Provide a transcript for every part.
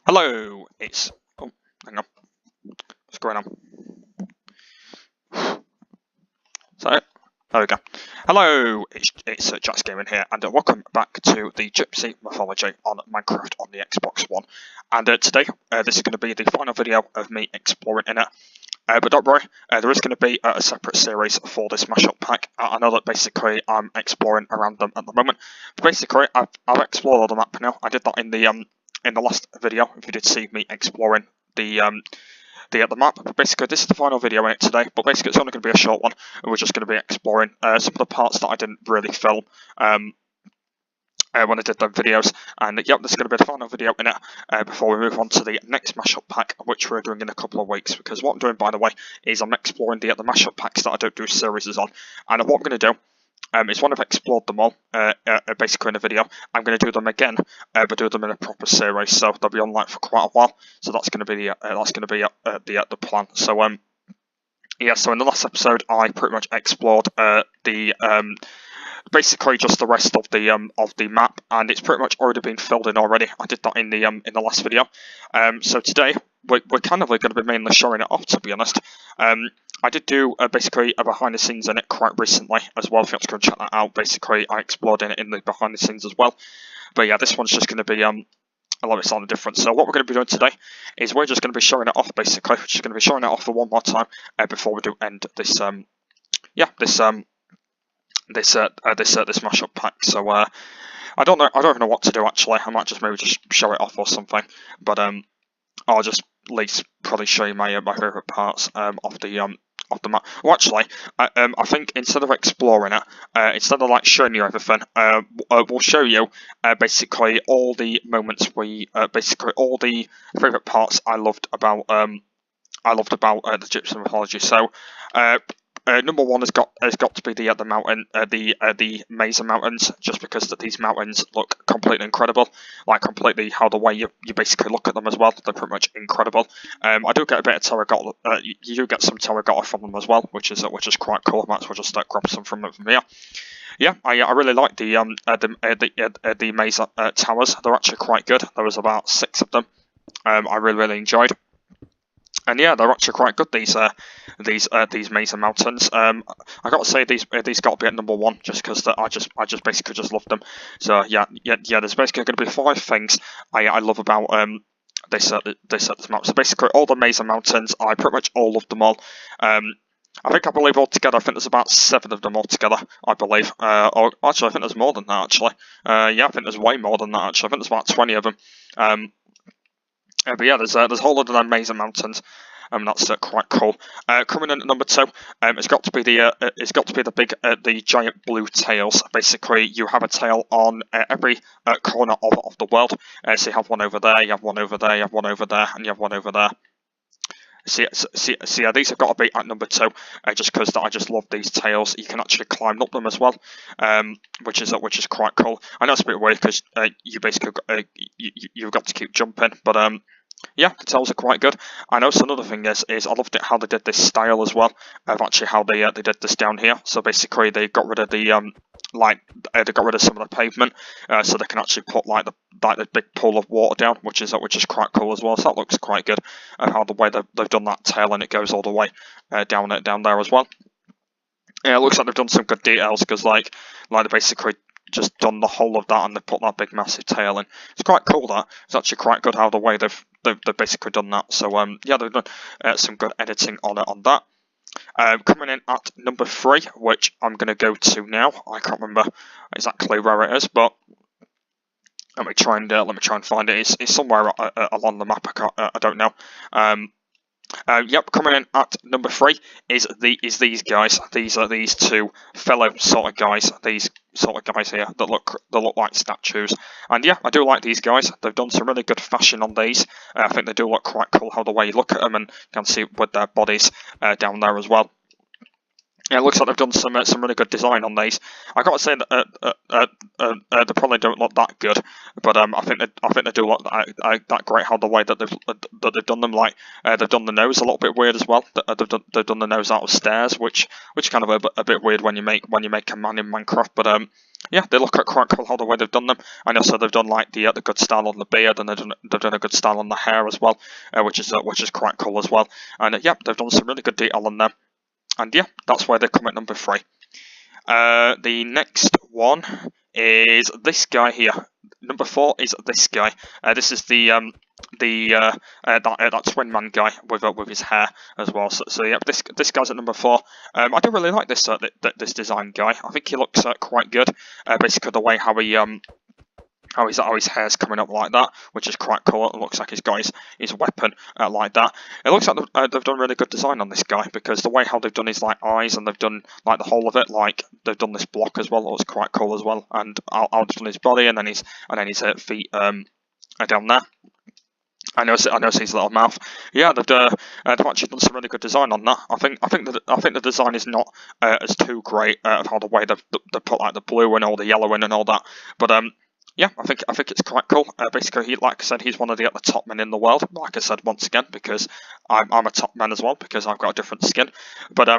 Hello, it's... Oh, hang on. What's going on? So, there we go. Hello, it's Jack's Gaming here, and welcome back to the Egyptian Mythology on Minecraft on the Xbox One. And today, this is going to be the final video of me exploring in it. But don't worry, there is going to be a separate series for this Mash-Up Pack. I know that basically I'm exploring around them at the moment. But basically, I've explored all the map now. I did that in the last video, if you did see me exploring the map. But basically, this is the final video in it today. But basically, it's only going to be a short one, and we're just going to be exploring some of the parts that I didn't really film when I did the videos. And yep, this is going to be the final video in it before we move on to the next Mash-Up Pack, which we're doing in a couple of weeks. Because what I'm doing, by the way, is I'm exploring the Mash-Up Packs that I don't do series on. And what I'm going to do is when I've explored them all, basically in a video, I'm going to do them again, but do them in a proper series. So they'll be online for quite a while. So that's going to be the plan. So yeah. So in the last episode, I pretty much explored basically just the rest of the map, and it's pretty much already been filled in already. I did that in the last video. So today we're kind of going to be mainly showing it off, to be honest. I did do basically a behind the scenes in it quite recently as well. If you want to go and check that out, basically I explored in it in the behind the scenes as well. But yeah, this one's just going to be a lot of something different. So what we're going to be doing today is we're just going to be showing it off. Basically, we're just going to be showing it off for one more time before we do end this this Mash-Up Pack. So I don't even know what to do actually. I might just maybe just show it off or something. But I'll just at least probably show you my favourite parts of the map. Well, actually, I think instead of exploring it, instead of like showing you everything, we'll show you basically all the moments basically all the favourite parts I loved about the Egyptian mythology. So. Number one has got to be the mountain, the Mesa Mountains, just because these mountains look completely incredible, like completely how the way you basically look at them as well. They're pretty much incredible. I do get a bit of terracotta. You do get some terracotta from them as well, which is quite cool. I might as well just grab some from here. Yeah, I really like the Mesa towers. They're actually quite good. There was about 6 of them. I really enjoyed. And yeah, they're actually quite good. These Mesa Mountains. I got to say these got to be at number 1 just because I just basically just love them. So yeah. There's basically going to be 5 things I love about this map. So basically all the Mesa Mountains, I pretty much all love them all. I believe altogether, I think there's about 7 of them altogether, I believe. Or actually, I think there's more than that, actually. Yeah, I think there's way more than that, actually. I think there's about 20 of them. But yeah, there's a whole lot of them Mesa Mountains. That's quite cool. Coming in at number 2, it's got to be the giant blue tails. Basically, you have a tail on every corner of the world. So you have one over there, you have one over there, you have one over there, and you have one over there. So yeah, these have got to be at number 2, just because I just love these tails. You can actually climb up them as well, which is quite cool. I know it's a bit weird because you basically you've got to keep jumping, but yeah, the tails are quite good. I know another thing is I loved it how they did this style as well of actually how they did this down here. So basically they got rid of the they got rid of some of the pavement, so they can actually put like the big pool of water down, which is quite cool as well. So that looks quite good. How the way they've done that tail and it goes all the way down there as well. Yeah, it looks like they've done some good details because like they basically just done the whole of that and they put that big massive tail in. It's quite cool. That it's actually quite good how the way they've basically done that. So yeah, they've done some good editing on that. Coming in at number 3, which I'm going to go to now. I can't remember exactly where it is, but let me try and find it. It's somewhere along the map. I don't know. Yep, coming in at number 3 is these guys. These are these 2 fellow sort of guys. These sort of guys here that look like statues. And yeah, I do like these guys. They've done some really good fashion on these. I think they do look quite cool how the way you look at them and you can see with their bodies down there as well. Yeah, it looks like they've done some really good design on these. I gotta say that they probably don't look that good, but I think they do look that great. How the way that they've done them, like they've done the nose a little bit weird as well. They've done the nose out of stairs, which kind of a bit weird when you make a man in Minecraft. But yeah, they look quite cool how the way they've done them. And also they've done like the good style on the beard, and they've done a good style on the hair as well, which is quite cool as well. And yeah, they've done some really good detail on them. And yeah, that's why they come at number 3. The next one is this guy here. Number 4 is this guy. This is that twin man guy with his hair as well. So yeah, this guy's at number 4. I do really like this this design guy. I think he looks quite good. Basically the way how his hair's coming up like that, which is quite cool. It looks like he's got his weapon like that. It looks like they've done really good design on this guy, because the way how they've done his like eyes, and they've done like the whole of it, like they've done this block as well. It looks quite cool as well. And how they've done his body, and then his feet are down there. I know his little mouth. Yeah, they've actually done some really good design on that. I think the design is not as too great of how the way they've put like the blue and all the yellow in and all that, but yeah, I think it's quite cool. Basically, like I said, he's one of the top men in the world. Like I said once again, because I'm a top man as well, because I've got a different skin. But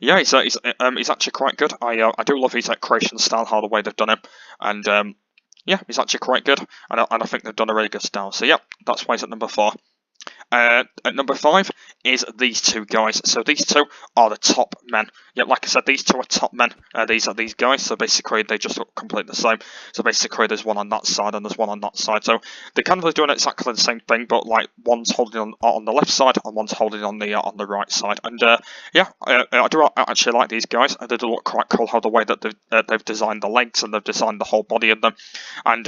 yeah, he's actually quite good. I do love his creation style, how the way they've done him, and yeah, he's actually quite good. And I think they've done a really good style. So yeah, that's why he's at number 4. At number 5 is these two guys. So these two are the top men. Yeah, like I said, these two are top men. These are these guys. So basically, they just look completely the same. So basically, there's one on that side and there's one on that side. So they're kind of doing exactly the same thing, but like one's holding on the left side and one's holding on the right side. And yeah, I do actually like these guys. They do look quite cool how the way that they've designed the legs, and they've designed the whole body of them. And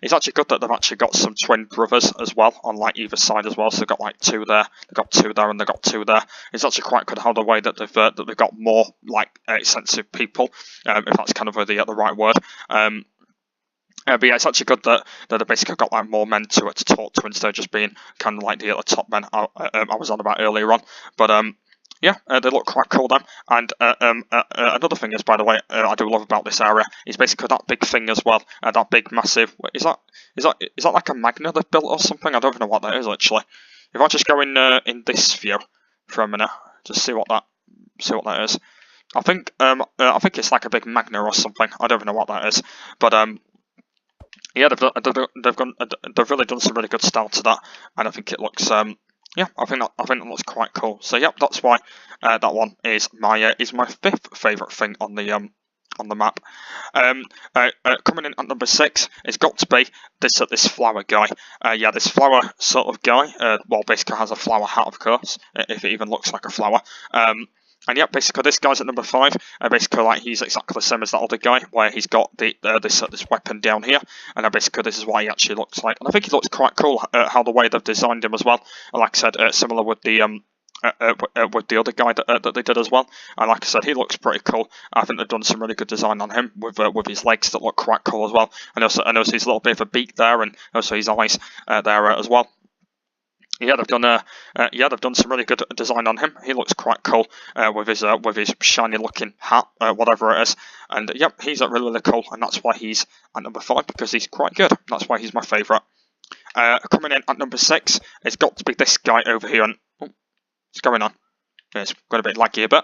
it's actually good that they've actually got some twin brothers as well on like either side as well. So they've got like 2 there, they've got 2 there, and they've got 2 there. It's actually quite good how the way that they've got more like sensitive people, if that's kind of the right word. But yeah, it's actually good that they've basically got like more men to talk to, instead of just being kind of like the top men I was on about earlier on. But yeah, they look quite cool then. And another thing is, by the way, I do love about this area is basically that big thing as well. That big massive. Is that like a magna they've built or something? I don't even know what that is actually. If I just go in this view for a minute, just see what that is. I think it's like a big magna or something. I don't even know what that is, but yeah, they've really done some really good style to that, and I think it looks yeah, I think that looks quite cool. So yeah, that's why that one is my 5th favourite thing on the map. Coming in at number 6, it's got to be this flower guy. Yeah, this flower sort of guy. Well, basically has a flower hat, of course, if it even looks like a flower. And yeah, basically this guy's at number 5. Basically, like he's exactly the same as that other guy, where he's got this weapon down here, and basically this is what he actually looks like. And I think he looks quite cool how the way they've designed him as well. And like I said, similar with the other guy that they did as well. And like I said, he looks pretty cool. I think they've done some really good design on him with his legs that look quite cool as well. And also his little bit of a beak there, and also his eyes there as well. Yeah, they've done some really good design on him. He looks quite cool with his shiny looking hat, whatever it is. And yep, he's really cool, and that's why he's at number 5, because he's quite good. That's why he's my favourite. Coming in at number 6, it's got to be this guy over here. And what's going on? Yeah, it's got a bit laggy a bit.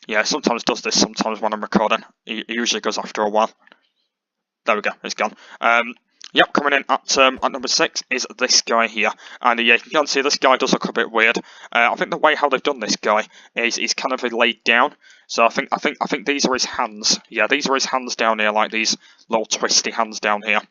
Yeah, sometimes does this. Sometimes when I'm recording, it usually goes after a while. There we go. It's gone. Yep, coming in at number 6 is this guy here, and yeah, you can see this guy does look a bit weird. I think the way how they've done this guy is he's kind of laid down. So I think these are his hands. Yeah, these are his hands down here, like these little twisty hands down here.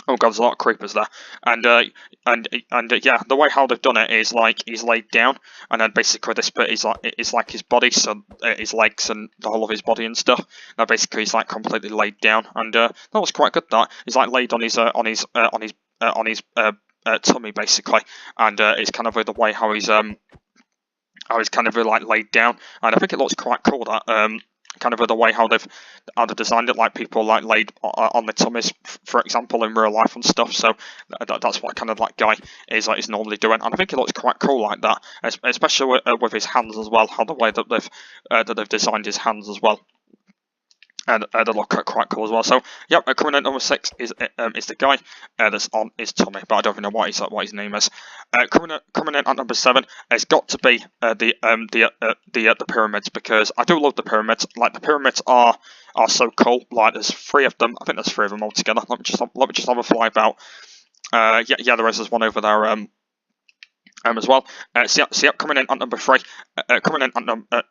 Oh god, there's a lot of creepers there. And yeah, the way how they've done it is like he's laid down, and then basically this bit is like his body, so his legs and the whole of his body and stuff. Now basically he's like completely laid down, and that was quite good. That he's like laid on his tummy basically, and it's kind of the way how he's kind of like laid down, and I think it looks quite cool that kind of the way how they've designed it, like people like laid on their tummies, for example, in real life and stuff. So that's what kind of that guy is normally doing, and I think it looks quite cool like that, especially with his hands as well. How the way that they've designed his hands as well. And they look quite cool as well. So, yep, coming in number 6 is the guy that's on his tummy, but I don't even know what his name is. Coming in at number 7, it's got to be the pyramids, because I do love the pyramids. Like, the pyramids are so cool. Like, there's 3 of them. I think there's 3 of them altogether. Let me just have a fly about. Yeah, there's one over there. As well. So coming in at number 3. Coming in at number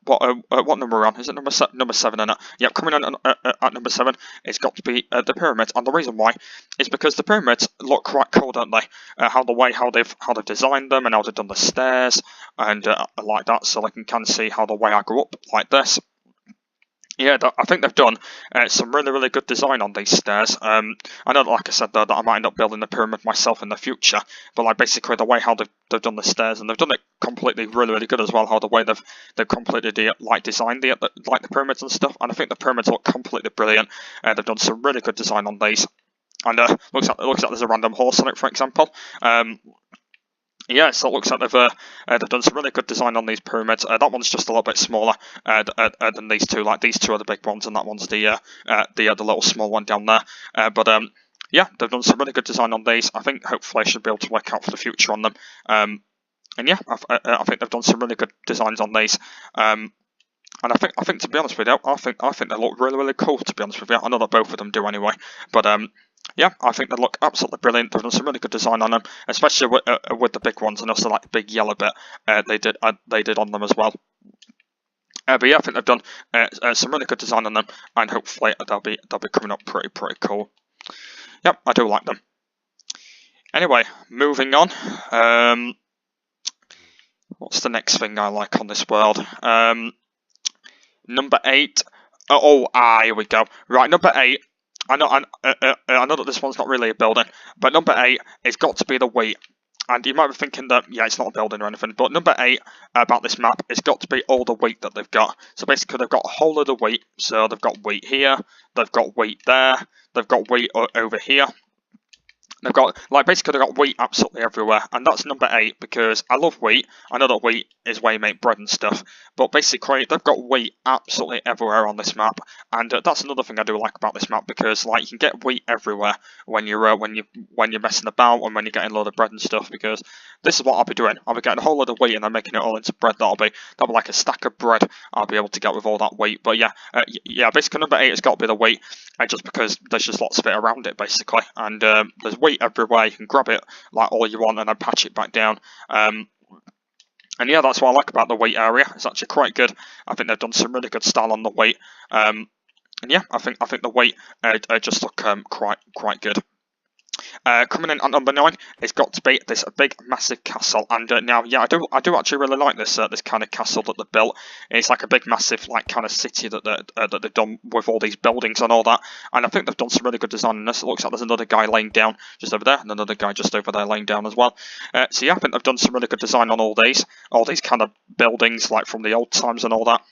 what number we're on? Is it number 7? In it? Yep. Coming in at number 7. It's got to be the pyramids, and the reason why is because the pyramids look quite cool, don't they? How they've designed them, and how they've done the stairs and like that, so they can kind of see how the way I grew up like this. Yeah, I think they've done some really good design on these stairs. I know, like I said, though, that I might end up building the pyramid myself in the future, but like basically the way how they've done the stairs, and they've done it completely really good as well. How the way they've completely designed the pyramids and stuff, and I think the pyramids look completely brilliant. They've done some really good design on these, and looks like there's a random horse on it, for example. Yeah, so it looks like they've done some really good design on these pyramids. That one's just a little bit smaller than these two. Like, these two are the big ones, and that one's the little small one down there. Yeah, they've done some really good design on these. I think hopefully I should be able to work out for the future on them. And yeah, I think they've done some really good designs on these. And I think to be honest with you, I think they look really cool. To be honest with you, I know that both of them do anyway. But yeah, I think they look absolutely brilliant. They've done some really good design on them, especially with the big ones, and also like the big yellow bit they did on them as well. But yeah, I think they've done some really good design on them, and hopefully they'll be coming up pretty cool. Yep, I do like them. Anyway, moving on. What's the next thing I like on this world? Number 8. Here we go. Right, number 8. I know that this one's not really a building, but number 8 has got to be the wheat. And you might be thinking that, yeah, it's not a building or anything, but number 8 about this map has got to be all the wheat that they've got. So basically they've got a whole lot of wheat. So they've got wheat here, they've got wheat there, they've got wheat over here. They've got, basically they've got wheat absolutely everywhere, and that's number 8 because I love wheat. I know that wheat is where you make bread and stuff, but basically they've got wheat absolutely everywhere on this map, and that's another thing I do like about this map, because you can get wheat everywhere when you're messing about and when you're getting a load of bread and stuff. Because this is what I'll be doing. I'll be getting a whole load of wheat and then making it all into bread. That'll be like a stack of bread I'll be able to get with all that wheat. But yeah, basically number 8 has got to be the wheat, just because there's just lots of it around it basically, and there's wheat everywhere. You can grab it like all you want and then patch it back down. And yeah, that's what I like about the wheat area. It's actually quite good. I think they've done some really good style on the wheat. And yeah, I think the wheat just look quite good. Coming in at number 9, it's got to be this big, massive castle. And now, yeah, I do actually really like this kind of castle that they've built. It's like a big, massive, kind of city that they've done with all these buildings and all that. And I think they've done some really good design in this. It looks like there's another guy laying down just over there, and another guy just over there laying down as well. So yeah, I think they've done some really good design on all these kind of buildings, like from the old times and all that.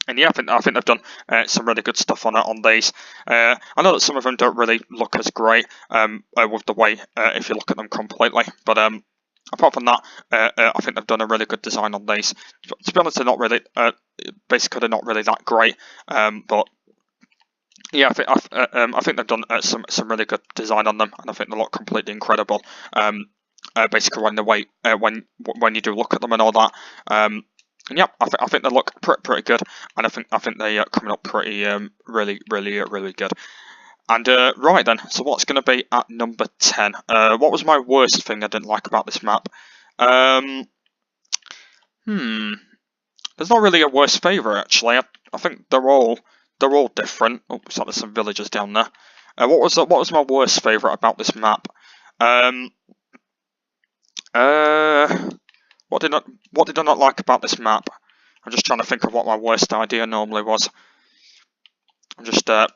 And yeah, I think they've done some really good stuff on these. I know that some of them don't really look as great with the way if you look at them completely, but apart from that, I think they've done a really good design on these. To be honest, they're not really basically they're not really that great, but yeah, I think they've done some really good design on them, and I think they look completely incredible. Basically, when you do look at them and all that. And yeah, I think they look pretty good, and I think they are coming up pretty really good. And right then, so what's going to be at number 10? What was my worst thing I didn't like about this map? There's not really a worst favourite actually. I think they're all different. Oh, looks like there's some villagers down there. What was my worst favourite about this map? What did I not like about this map? I'm just trying to think of what my worst idea normally was. I'm just gonna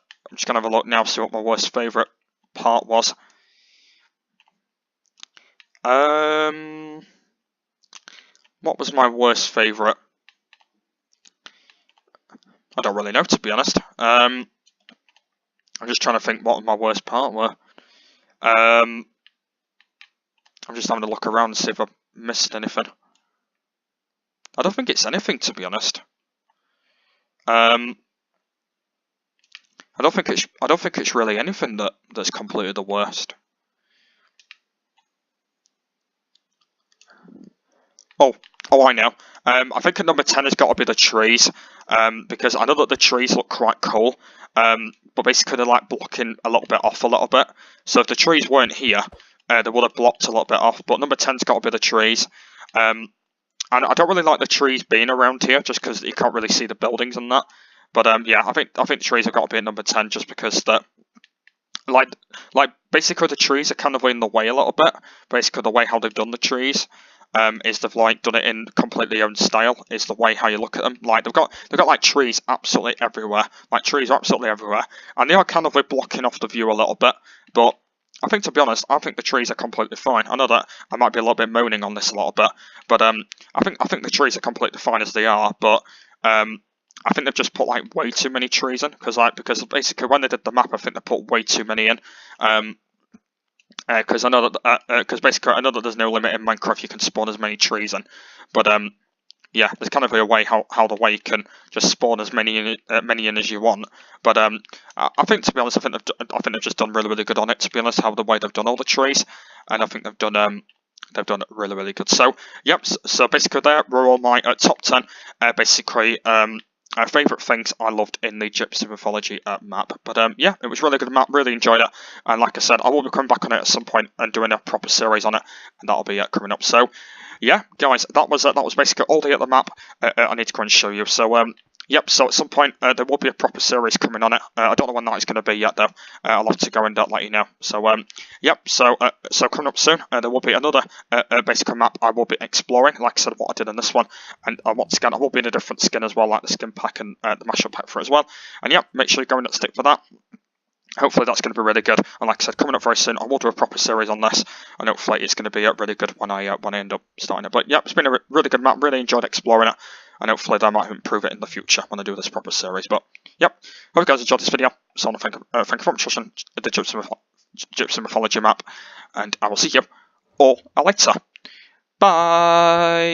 have a look now, see what my worst favourite part was. What was my worst favourite? I don't really know, to be honest. I'm just trying to think what my worst part were. I'm just having a look around and see if I've missed anything. I don't think it's anything, to be honest. I don't think it's really anything that's completely the worst. Oh, I know. I think at number 10 has got to be the trees, because I know that the trees look quite cool, but basically they're like blocking a little bit off a little bit. So if the trees weren't here, they would have blocked a little bit off. But number 10's got to be the trees, and I don't really like the trees being around here, just because you can't really see the buildings and that. But yeah, I think the trees have got to be at number 10, just because that. Like basically the trees are kind of in the way a little bit. Basically the way how they've done the trees, is they've like done it in completely own style. Is the way how you look at them. Like they've got like trees absolutely everywhere. Like trees are absolutely everywhere, and they are kind of like blocking off the view a little bit. But I think, to be honest, I think the trees are completely fine. I know that I might be a little bit moaning on this a little bit, but I think the trees are completely fine as they are. But I think they've just put like way too many trees in, because basically when they did the map, I think they put way too many in. Because I know that basically I know that there's no limit in Minecraft, you can spawn as many trees in. But yeah, there's kind of a way how the way you can just spawn as many in as you want. But I think, to be honest, I think they've just done really good on it. To be honest, how the way they've done all the trees, and I think they've done really good. So yep, so basically there were all my top 10 basically favourite things I loved in the Egyptian Mythology map. But yeah, it was a really good map, really enjoyed it. And like I said, I will be coming back on it at some point and doing a proper series on it, and that'll be coming up. So yeah, guys, that was basically all the map I need to go and show you. So yep, so at some point there will be a proper series coming on it. I don't know when that is going to be yet though. I'll have to go and let you know. So yep, so coming up soon there will be another basic map I will be exploring, like I said, what I did in this one. And once again, I will be in a different skin as well, like the skin pack and the Mash-Up Pack for it as well. And yep, make sure you go and stick for that. Hopefully that's going to be really good, and like I said, coming up very soon, I will do a proper series on this, and hopefully it's going to be really good when I end up starting it. But yeah, it's been a really good map, really enjoyed exploring it, and hopefully I might improve it in the future when I do this proper series. But yep, hope you guys enjoyed this video. So I want to thank you for watching the Egyptian Mythology map, and I will see you all later. Bye!